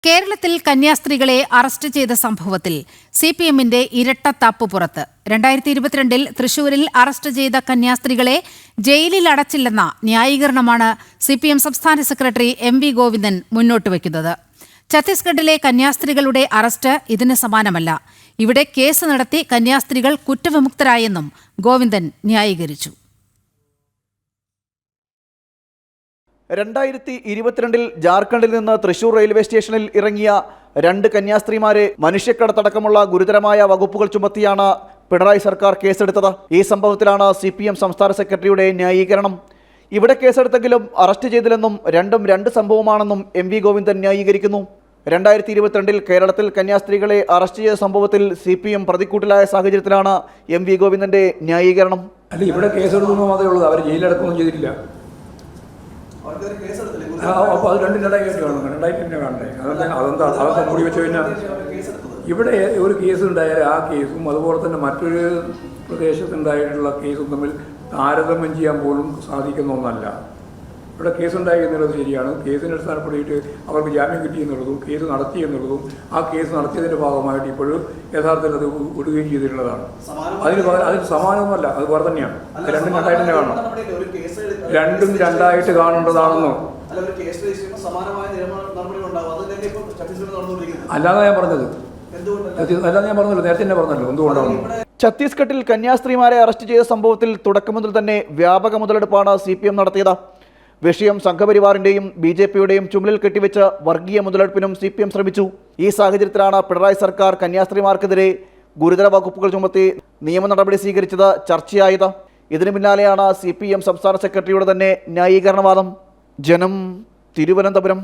കേരളത്തിൽ കന്യാസ്ത്രീകളെ അറസ്റ്റ് ചെയ്ത സംഭവത്തിൽ സിപിഎമ്മിന്റെ ഇരട്ടത്താപ്പ് പുറത്ത്. 2022 തൃശൂരിൽ അറസ്റ്റ് ചെയ്ത കന്യാസ്ത്രീകളെ ജയിലിൽ അടച്ചില്ലെന്ന ന്യായീകരണമാണ് സിപിഎം സംസ്ഥാന സെക്രട്ടറി എം.വി. ഗോവിന്ദൻ മുന്നോട്ട് വയ്ക്കുന്നത്. ഛത്തീസ്ഗഡിലെ കന്യാസ്ത്രീകളുടെ അറസ്റ്റ് ഇതിന് സമാനമല്ല. ഇവിടെ കേസ് നടത്തി കന്യാസ്ത്രീകൾ കുറ്റവിമുക്തരായെന്നും ഗോവിന്ദൻ ന്യായീകരിച്ചു. 2022 ജാർഖണ്ഡിൽ നിന്ന് തൃശൂർ റെയിൽവേ സ്റ്റേഷനിൽ ഇറങ്ങിയ 2 കന്യാസ്ത്രീമാരെ മനുഷ്യക്കടത്തടക്കമുള്ള ഗുരുതരമായ വകുപ്പുകൾ ചുമത്തിയാണ് പിണറായി സർക്കാർ കേസെടുത്തത്. ഈ സംഭവത്തിലാണ് സിപിഎം സംസ്ഥാന സെക്രട്ടറിയുടെ ന്യായീകരണം. ഇവിടെ കേസെടുത്തെങ്കിലും അറസ്റ്റ് ചെയ്തില്ലെന്നും രണ്ടും 2 സംഭവമാണെന്നും എം.വി. ഗോവിന്ദൻ ന്യായീകരിക്കുന്നു. 2022 കേരളത്തിൽ കന്യാസ്ത്രീകളെ അറസ്റ്റ് ചെയ്ത സംഭവത്തിൽ സിപിഎം പ്രതിക്കൂട്ടിലായ സാഹചര്യത്തിലാണ് എം.വി. ഗോവിന്ദന്റെ ന്യായീകരണം. അല്ല, ഇവിടെ കേസെടുക്കുന്നു മാത്രമേ ഉള്ളൂ, അവർ ജയിലടക്കമൊന്നും ചെയ്തിട്ടില്ല. അപ്പോൾ അത് രണ്ടായിട്ട് കാണണം, രണ്ടായിട്ട് തന്നെ കാണണ്ടേ? അതൊക്കെ മൂടി വെച്ച് കഴിഞ്ഞാൽ ഇവിടെ ഒരു കേസ് ഉണ്ടായാൽ ആ കേസും അതുപോലെ തന്നെ മറ്റൊരു പ്രദേശത്തുണ്ടായിട്ടുള്ള കേസും തമ്മിൽ താരതമ്യം ചെയ്യാൻ പോലും സാധിക്കുന്ന ഒന്നല്ല. ഇവിടെ കേസുണ്ടായി എന്നുള്ളത് ശരിയാണ്. കേസിനെ അടിസ്ഥാനപ്പെടുത്തിയിട്ട് അവർക്ക് ജാമ്യം കിട്ടി എന്നുള്ളതും കേസ് നടത്തി എന്നുള്ളതും ആ കേസ് നടത്തിയതിൻ്റെ ഭാഗമായിട്ട് ഇപ്പോഴും യഥാർത്ഥത്തിൽ അത് വിടുകയും ചെയ്തിട്ടുള്ളതാണ്. അതിന് സമാനമൊന്നുമല്ല, അത് വേറെ തന്നെയാണ്. രണ്ടും രണ്ടായിട്ട് തന്നെ കാണണം, രണ്ടും രണ്ടായിട്ട് കാണേണ്ടതാണെന്നോ അല്ലാതെ ഞാൻ പറഞ്ഞത് നേരത്തെ തന്നെ പറഞ്ഞല്ലോ. എന്തുകൊണ്ടാണ് ഛത്തീസ്ഗഡിൽ കന്യാസ്ത്രീമാരെ അറസ്റ്റ് ചെയ്ത സംഭവത്തിൽ തുടക്കം മുതൽ തന്നെ വ്യാപക മുതലെടുപ്പാണ് സിപിഎം നടത്തിയത്. വിഷയം സംഘപരിവാറിന്റെയും ബിജെപിയുടെയും ചുമലിൽ കെട്ടിവെച്ച് വർഗീയ മുതലെടുപ്പിനും സിപിഎം ശ്രമിച്ചു. ഈ സാഹചര്യത്തിലാണ് പിണറായി സർക്കാർ കന്യാസ്ത്രീമാർക്കെതിരെ ഗുരുതര വകുപ്പുകൾ ചുമത്തി നിയമ നടപടി സ്വീകരിച്ചത് ചർച്ചയായത്. ഇതിനു പിന്നാലെയാണ് സിപിഎം സംസ്ഥാന സെക്രട്ടറിയുടെ തന്നെ ന്യായീകരണവാദം. ജനം, തിരുവനന്തപുരം.